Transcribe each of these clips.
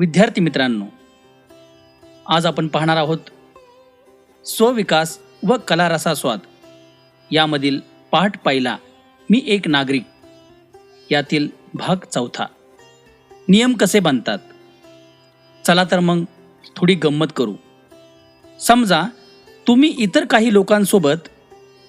विद्यार्थी मित्रांनो, आज आपण पाहणार आहोत स्वविकास व कला रसास्वाद यामधील पाठ पहिला, मी एक नागरिक यातील भाग चौथा, नियम कसे बनतात. चला तर मग थोडी गंमत करू. समजा तुम्ही इतर काही लोकांसोबत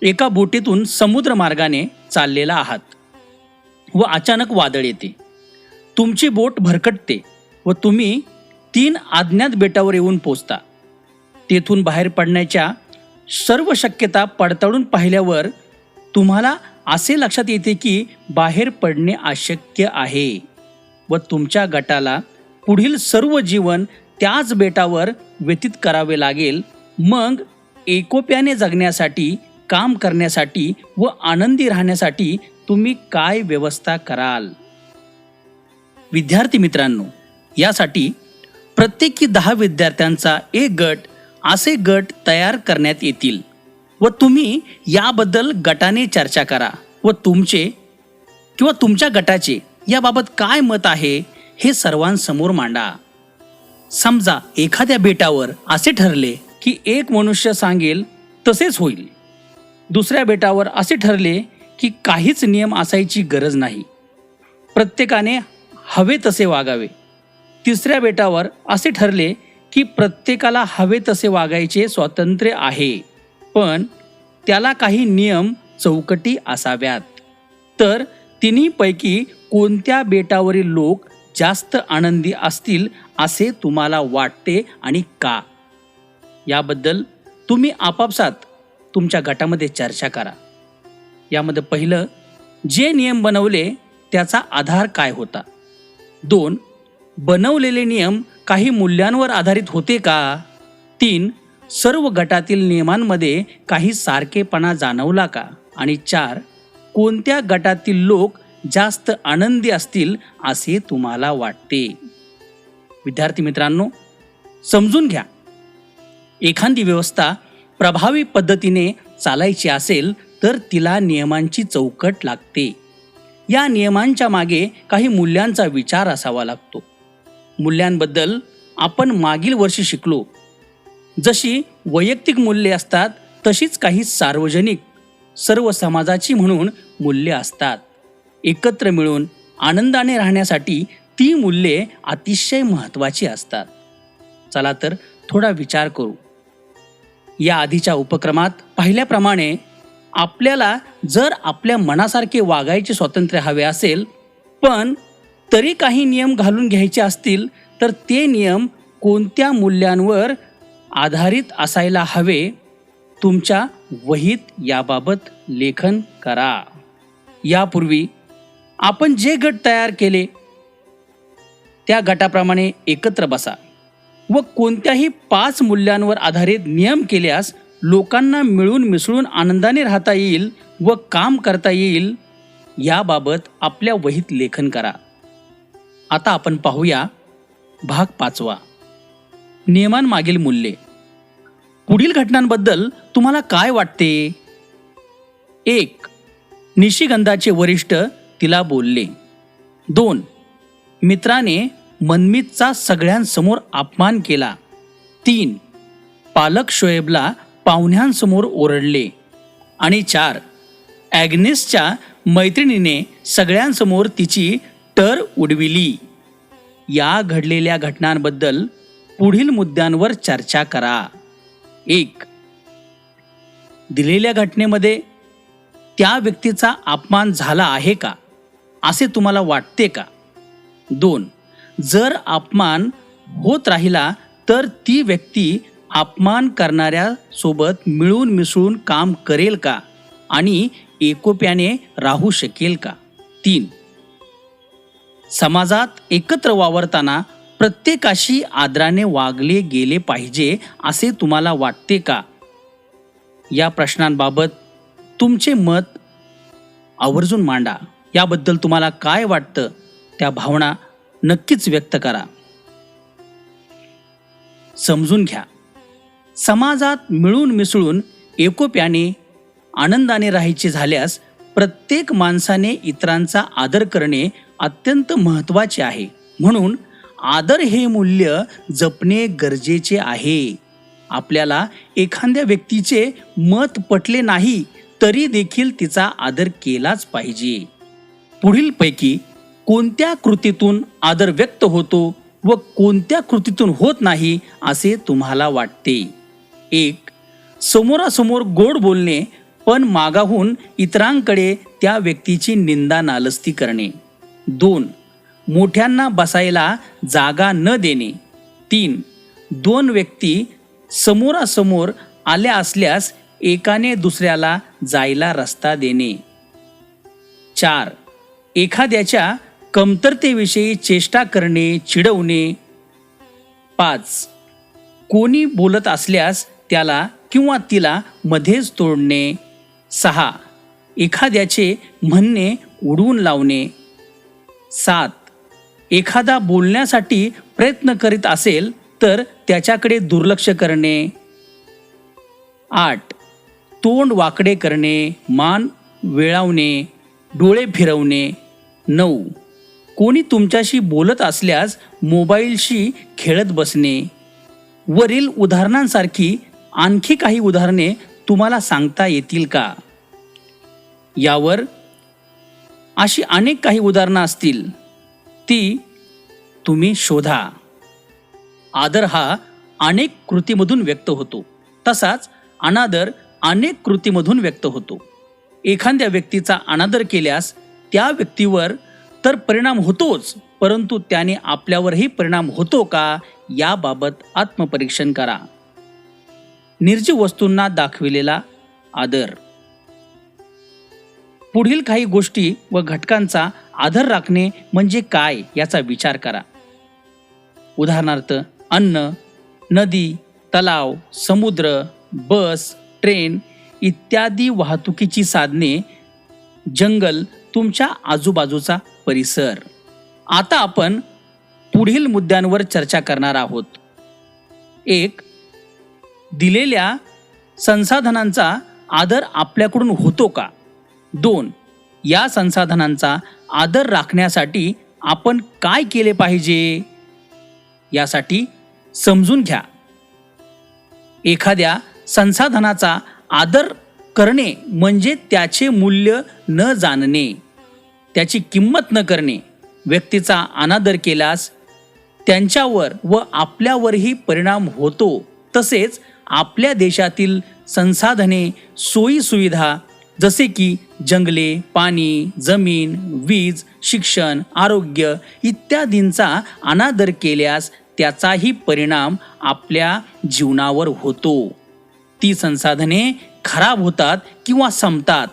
एका बोटीतून समुद्र मार्गाने चाललेला आहात व अचानक वादळ येते. तुमची बोट भरकटते व तुम्ही 3 अज्ञात बेटावर येऊन पोचता. तेथून बाहेर पडण्याच्या सर्व शक्यता पडताळून पाहिल्यावर तुम्हाला असे लक्षात येते की बाहेर पडणे अशक्य आहे व तुमच्या गटाला पुढील सर्व जीवन त्याच बेटावर व्यतीत करावे लागेल. मग एकोप्याने जगण्यासाठी, काम करण्यासाठी व आनंदी राहण्यासाठी तुम्ही काय व्यवस्था कराल? विद्यार्थी मित्रांनो, यासाठी प्रत्येकी 10 विद्यार्थ्यांचा एक गट असे गट तयार करण्यात येतील व तुम्ही याबद्दल गटाने चर्चा करा व तुमचे किंवा तुमच्या गटाचे याबाबत काय मत आहे हे सर्वांसमोर मांडा. समजा एखाद्या बेटावर असे ठरले की एक मनुष्य सांगेल तसेच होईल. दुसऱ्या बेटावर असे ठरले की काहीच नियम असायची गरज नाही, प्रत्येकाने हवे तसे वागावे. तिसऱ्या बेटावर असे ठरले की प्रत्येकाला हवे तसे वागायचे स्वातंत्र्य आहे, पण त्याला काही नियम चौकटी असाव्यात. तर तिन्हीपैकी कोणत्या बेटावरील लोक जास्त आनंदी असतील असे तुम्हाला वाटते आणि का? याबद्दल तुम्ही आपापसात तुमच्या गटामध्ये चर्चा करा. यामध्ये पहिलं, जे नियम बनवले त्याचा आधार काय होता? 2. बनवलेले नियम काही मूल्यांवर आधारित होते का? 3. सर्व गटातील नियमांमध्ये काही सारखेपणा जाणवला का? आणि 4. कोणत्या गटातील लोक जास्त आनंदी असतील असे तुम्हाला वाटते? विद्यार्थी मित्रांनो, समजून घ्या. एखादी व्यवस्था प्रभावी पद्धतीने चालायची असेल तर तिला नियमांची चौकट लागते. या नियमांच्या मागे काही मूल्यांचा विचार असावा लागतो. मूल्यांबद्दल आपण मागील वर्षी शिकलो. जशी वैयक्तिक मूल्ये असतात तशीच काही सार्वजनिक, सर्व समाजाची म्हणून मूल्ये असतात. एकत्र मिळून आनंदाने राहण्यासाठी ती मूल्ये अतिशय महत्त्वाची असतात. चला तर थोडा विचार करू. या आधीच्या उपक्रमात पाहिल्याप्रमाणे आपल्याला जर आपल्या मनासारखे वागायचे स्वातंत्र्य हवे असेल, पण तरी काही नियम घालून घ्यायचे असतील, तर ते नियम कोणत्या मूल्यांवर आधारित असायला हवे? तुमच्या वहीत याबाबत लेखन करा. यापूर्वी आपण जे गट तयार केले त्या गटाप्रमाणे एकत्र बसा व कोणत्याही 5 मूल्यांवर आधारित नियम केल्यास लोकांना मिळून मिसळून आनंदाने राहता येईल व काम करता येईल याबाबत आपल्या वहीत लेखन करा. आता आपण पाहूया भाग 5वा, नियमांमागील मूल्ये. पुढील घटनांबद्दल तुम्हाला काय वाटते? 1. निशिगंधाचे वरिष्ठ तिला बोलले. 2. मित्राने मनमीतचा सगळ्यांसमोर अपमान केला. 3. पालक शोएबला पाहुण्यांसमोर ओरडले. आणि 4. ॲग्नेसच्या मैत्रिणीने सगळ्यांसमोर तिची टर उडविली. या घडलेल्या घटनांबद्दल पुढील मुद्द्यांवर चर्चा करा. 1. दिलेल्या घटनेमध्ये त्या व्यक्तीचा अपमान झाला आहे का असे तुम्हाला वाटते का? 2. जर अपमान होत राहिला तर ती व्यक्ती अपमान करणाऱ्या सोबत मिळून मिसळून काम करेल का आणि एकोप्याने राहू शकेल का? 3. समाजात एकत्र वावरताना प्रत्येकाशी आदराने वागले गेले पाहिजे असे तुम्हाला वाटते का? या प्रश्नांबाबत तुमचे मत आवर्जून मांडा. याबद्दल तुम्हाला काय वाटतं त्या भावना नक्कीच व्यक्त करा. समजून घ्या. समाजात मिळून मिसळून एकोप्याने आनंदाने राहायचे झाल्यास प्रत्येक माणसाने इतरांचा आदर करणे अत्यंत महत्त्वाचे आहे. म्हणून आदर हे मूल्य जपणे गरजेचे आहे. आपल्याला एखाद्या व्यक्तीचे मत पटले नाही तरी देखील तिचा आदर केलाच पाहिजे. पुढीलपैकी कोणत्या कृतीतून आदर व्यक्त होतो व कोणत्या कृतीतून होत नाही असे तुम्हाला वाटते? 1. समोरासमोर गोड बोलणे पण मागाहून इतरांकडे त्या व्यक्तीची निंदा नालस्ती करणे. 2. मोठ्यांना बसायला जागा न देणे. 3. 2 व्यक्ती समोरासमोर आल्या असल्यास एकाने दुसऱ्याला जायला रस्ता देणे. 4. एखाद्याच्या कमतरतेविषयी चेष्टा करणे, चिडवणे. 5. कोणी बोलत असल्यास त्याला किंवा तिला मध्येच तोडणे. 6. एखाद्याचे म्हणणे उडवून लावणे. 7. एखादा बोलण्यासाठी प्रयत्न करीत असेल तर त्याच्याकडे दुर्लक्ष करणे. 8. तोंड वाकडे करणे, मान वेळावणे, डोळे फिरवणे. 9. कोणी तुमच्याशी बोलत असल्यास मोबाईलशी खेळत बसणे. वरील उदाहरणांसारखी आणखी काही उदाहरणे तुम्हाला सांगता येतील का? यावर अशी अनेक काही उदाहरणं असतील, ती तुम्ही शोधा. आदर हा अनेक कृतीमधून व्यक्त होतो, तसाच अनादर अनेक कृतीमधून व्यक्त होतो. एखाद्या व्यक्तीचा अनादर केल्यास त्या व्यक्तीवर तर परिणाम होतोच, परंतु त्याने आपल्यावरही परिणाम होतो का याबाबत आत्मपरीक्षण करा. निर्जीव वस्तूंना दाखविलेला आदर. पुढील काही गोष्टी व घटकांचा आदर राखणे म्हणजे काय याचा विचार करा. उदाहरणार्थ अन्न, नदी, तलाव, समुद्र, बस, ट्रेन इत्यादी वाहतुकीची साधने, जंगल, तुमच्या आजूबाजूचा परिसर. आता आपण पुढील मुद्द्यांवर चर्चा करणार आहोत. 1. दिलेल्या संसाधनांचा आदर आपल्याकडून होतो का? 2. या संसाधनांचा आदर राखण्यासाठी आपण काय केले पाहिजे यासाठी समजून घ्या. एखाद्या संसाधनाचा आदर करणे म्हणजे त्याचे मूल्य न जाणणे, त्याची किंमत न करणे. व्यक्तीचा अनादर केल्यास त्यांच्यावर व आपल्यावरही परिणाम होतो. तसेच आपल्या देशातील संसाधने, सोयी सुविधा जसे की जंगले, पाणी, जमीन, वीज, शिक्षण, आरोग्य इत्यादींचा अनादर केल्यास त्याचाही परिणाम आपल्या जीवनावर होतो. ती संसाधने खराब होतात किंवा संपतात.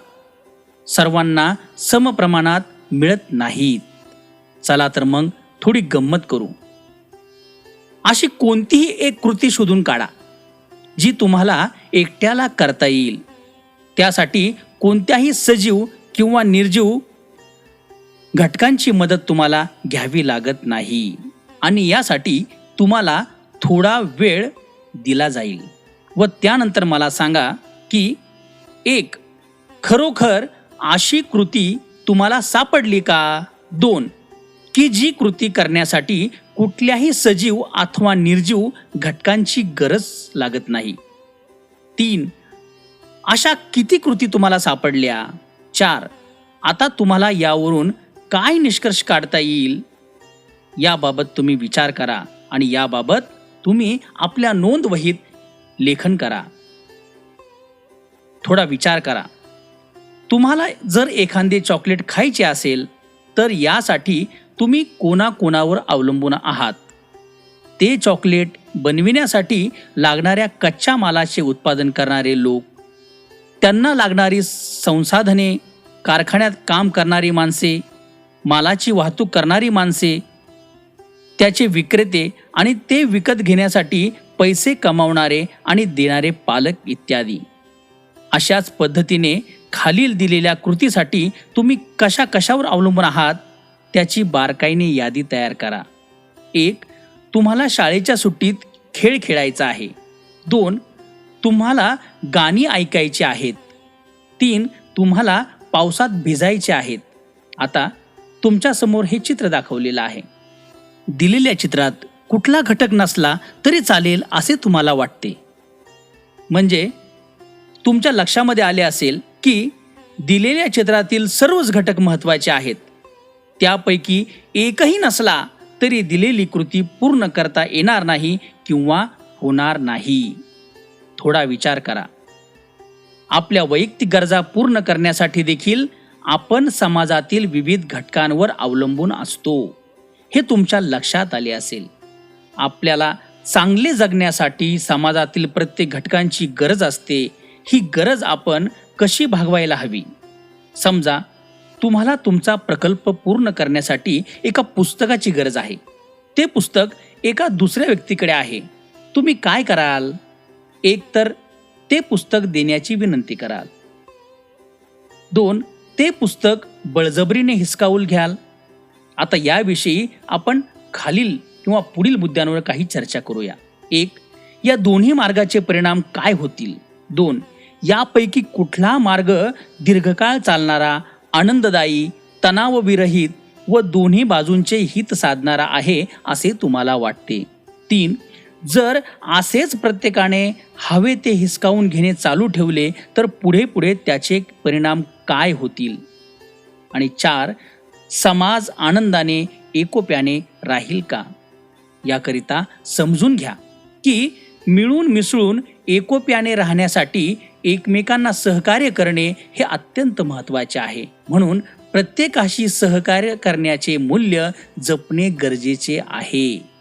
सर्वांना समप्रमाणात मिळत नाहीत. चला तर मग थोडी गंमत करू. अशी कोणतीही एक कृती शोधून काढा जी तुम्हाला एकट्याला करता येईल. त्यासाठी कोणत्याही सजीव किंवा निर्जीव घटकांची मदत तुम्हाला घ्यावी लागत नाही आणि यासाठी तुम्हाला थोडा वेळ दिला जाईल. व त्यानंतर मला सांगा की 1. खरोखर अशी कृती तुम्हाला सापडली का? 2. की जी कृती करण्यासाठी कुठल्याही सजीव अथवा निर्जीव घटकांची गरज लागत नाही. 3. अशा किती कृती तुम्हाला सापडल्या? 4. आता तुम्हाला यावरून काय निष्कर्ष काढता येईल याबाबत तुम्ही विचार करा आणि याबाबत तुम्ही आपल्या नोंदवहीत लेखन करा. थोडा विचार करा. तुम्हाला जर एखादे चॉकलेट खायचे असेल तर यासाठी तुम्ही कोणाकोणावर अवलंबून आहात? ते चॉकलेट बनविण्यासाठी लागणाऱ्या कच्च्या मालाचे उत्पादन करणारे लोक, त्यांना लागणारी संसाधने, कारखान्यात काम करणारी माणसे, मालाची वाहतूक करणारी माणसे, त्याचे विक्रेते आणि ते विकत घेण्यासाठी पैसे कमावणारे आणि देणारे पालक इत्यादी. अशाच पद्धतीने खालील दिलेल्या कृतीसाठी तुम्ही कशावर अवलंबून आहात त्याची बारकाईने यादी तयार करा. 1. तुम्हाला शाळेच्या सुट्टीत खेळ खेळायचा आहे. 2. तुम्हाला गाणी ऐकायची आहेत. 3. तुम्हाला पावसात भिजायचे आहेत. आता तुमच्यासमोर हे चित्र दाखवलेलं आहे. दिलेल्या चित्रात कुठला घटक नसला तरी चालेल असे तुम्हाला वाटते? म्हणजे तुमच्या लक्षामध्ये आले असेल की दिलेल्या चित्रातील सर्वच घटक महत्त्वाचे आहेत. त्यापैकी एकही नसला तरी दिलेली कृती पूर्ण करता येणार नाही किंवा होणार नाही. थोडा विचार करा. आपल्या वैयक्तिक गरजा पूर्ण करण्यासाठी देखील आपण समाजातील विविध घटकांवर अवलंबून असतो. हे तुमच्या लक्षात आले असेल. आपल्याला चांगले जगण्यासाठी समाजातील प्रत्येक घटकांची गरज असते. ही गरज आपण कशी भागवायला हवी? समजा तुम्हाला तुमचा प्रकल्प पूर्ण करण्यासाठी एका पुस्तकाची गरज आहे. ते पुस्तक एका दुसऱ्या व्यक्तीकडे आहे. तुम्ही काय कराल? एक तर ते पुस्तक देण्याची विनंती कराल. 2. ते पुस्तक बळजबरीने हिसकावून घ्याल. आता याविषयी आपण खालील किंवा पुढील मुद्द्यांवर काही चर्चा करूया. 1. या दोन्ही मार्गाचे परिणाम काय होतील? 2. यापैकी कुठला मार्ग दीर्घकाळ चालणारा, आनंददायी, तणावविरहित व दोन्ही बाजूंचे हित साधणारा आहे असे तुम्हाला वाटते? 3. जर असेच प्रत्येकाने हवे ते हिसकावून घेणे चालू ठेवले तर पुढे पुढे त्याचे परिणाम काय होतील? आणि 4. समाज आनंदाने, एकोप्याने राहील का? याकरिता समजून घ्या की मिळून मिसळून एकोप्याने राहण्यासाठी एकमेकांना सहकार्य करणे हे अत्यंत महत्त्वाचे आहे. म्हणून प्रत्येकाशी सहकार्य करण्याचे मूल्य जपणे गरजेचे आहे.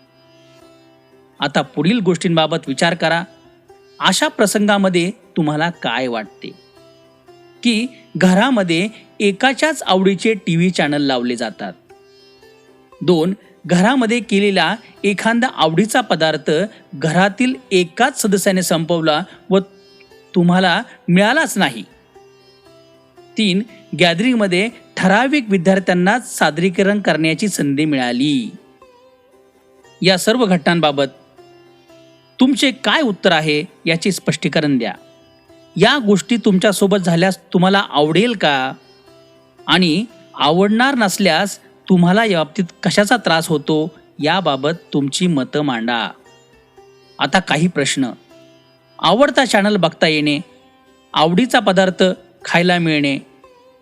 आता पुढील गोष्टींबाबत विचार करा. अशा प्रसंगामध्ये तुम्हाला काय वाटते की घरामध्ये एकाच्याच आवडीचे टीव्ही चॅनल लावले जातात. 2. घरामध्ये केलेला एखादा आवडीचा पदार्थ घरातील एकाच सदस्याने संपवला व तुम्हाला मिळालाच नाही. 3. गॅदरिंगमध्ये ठराविक विद्यार्थ्यांनाच सादरीकरण करण्याची संधी मिळाली. या सर्व घटनांबाबत तुमचे काय उत्तर आहे याचे स्पष्टीकरण द्या. या गोष्टी तुमच्यासोबत झाल्यास तुम्हाला आवडेल का? आणि आवडणार नसल्यास तुम्हाला याबाबतीत कशाचा त्रास होतो याबाबत तुमची मतं मांडा. आता काही प्रश्न. आवडता चॅनल बघता येणे, आवडीचा पदार्थ खायला मिळणे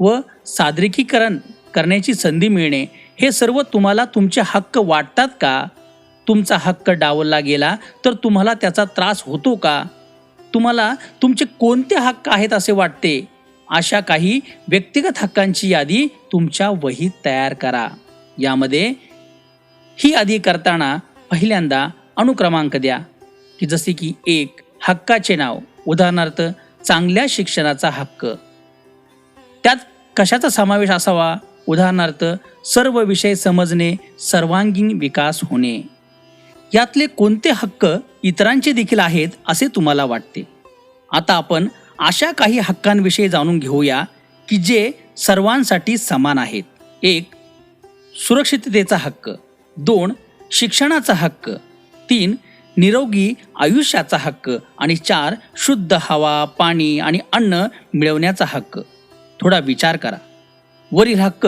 व सादरीकरण करण्याची संधी मिळणे हे सर्व तुम्हाला तुमचे हक्क वाटतात का? तुमचा हक्क डावलला गेला तर तुम्हाला त्याचा त्रास होतो का? तुम्हाला तुमचे कोणते हक्क आहेत असे वाटते? अशा काही व्यक्तिगत हक्कांची यादी तुमच्या वहीत तयार करा. यामध्ये ही यादी करताना पहिल्यांदा अनुक्रमांक द्या की जसे की 1. हक्काचे नाव. उदाहरणार्थ चांगल्या शिक्षणाचा हक्क. त्यात कशाचा समावेश असावा? उदाहरणार्थ सर्व विषय समजणे, सर्वांगीण विकास होणे. यातले कोणते हक्क इतरांचे देखील आहेत असे तुम्हाला वाटते? आता आपण अशा काही हक्कांविषयी जाणून घेऊया की जे सर्वांसाठी समान आहेत. 1. सुरक्षिततेचा हक्क. 2. शिक्षणाचा हक्क. 3. निरोगी आयुष्याचा हक्क. आणि 4. शुद्ध हवा, पाणी आणि अन्न मिळवण्याचा हक्क. थोडा विचार करा. वरील हक्क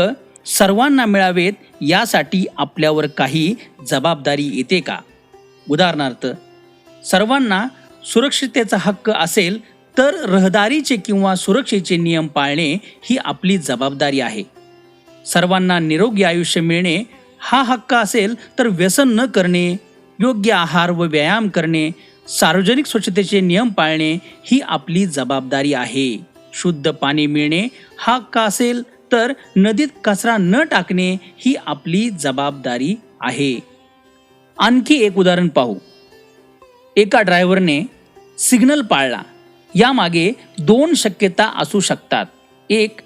सर्वांना मिळावेत यासाठी आपल्यावर काही जबाबदारी येते का? उदाहरणार्थ सर्वांना सुरक्षिततेचा हक्क असेल तर रहदारीचे किंवा सुरक्षेचे नियम पाळणे ही आपली जबाबदारी आहे. सर्वांना निरोगी आयुष्य मिळणे हा हक्क असेल तर व्यसन न करणे, योग्य आहार व व्यायाम करणे, सार्वजनिक स्वच्छतेचे नियम पाळणे ही आपली जबाबदारी आहे. शुद्ध पाणी मिळणे हा हक्क असेल तर नदीत कचरा न टाकणे ही आपली जबाबदारी आहे. आणखी एक उदाहरण पाहू. एका ड्रायव्हरने सिग्नल पाळला. यामागे 2 शक्यता असू शकतात. 1.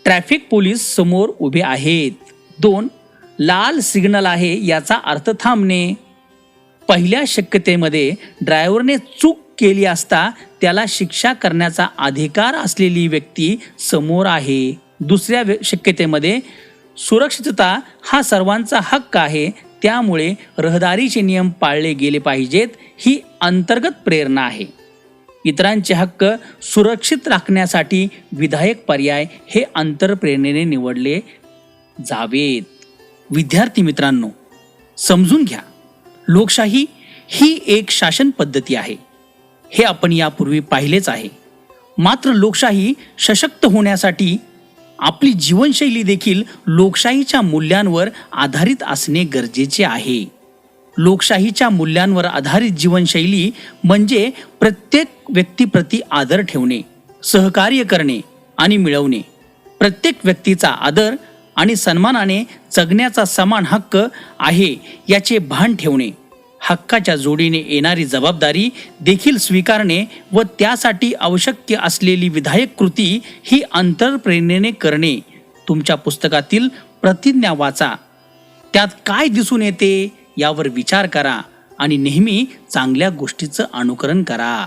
ट्रॅफिक पोलीस समोर उभे आहेत. 2. लाल सिग्नल आहे याचा अर्थ थांबणे. पहिल्या शक्यतेमध्ये ड्रायव्हरने चूक केली असता त्याला शिक्षा करण्याचा अधिकार असलेली व्यक्ती समोर आहे. दुसऱ्या शक्यतेमध्ये सुरक्षितता हा सर्वांचा हक्क आहे, त्यामुळे रहदारीचे नियम पाळले गेले पाहिजेत ही अंतर्गत प्रेरणा आहे. इतरांचे हक्क सुरक्षित राखण्यासाठी विधायक पर्याय हे अंतर्प्रेरणेने निवडले जावेत. विद्यार्थी मित्रांनो, समजून घ्या, लोकशाही ही एक शासन पद्धती आहे, हे आपण यापूर्वी पाहिलेच आहे. मात्र लोकशाही सशक्त होण्यासाठी आपली जीवनशैली देखील लोकशाहीच्या मूल्यांवर आधारित असणे गरजेचे आहे. लोकशाहीच्या मूल्यांवर आधारित जीवनशैली म्हणजे प्रत्येक व्यक्तीप्रती आदर ठेवणे, सहकार्य करणे आणि मिळवणे, प्रत्येक व्यक्तीचा आदर आणि सन्मानाने जगण्याचा समान हक्क आहे याचे भान ठेवणे, हक्काच्या जोडीने येणारी जबाबदारी देखील स्वीकारणे व त्यासाठी आवश्यक असलेली विधायक कृती ही अंतरप्रेरणेने करणे. तुमच्या पुस्तकातील प्रतिज्ञा वाचा, त्यात काय दिसून येते यावर विचार करा आणि नेहमी चांगल्या गोष्टीचं अनुकरण करा.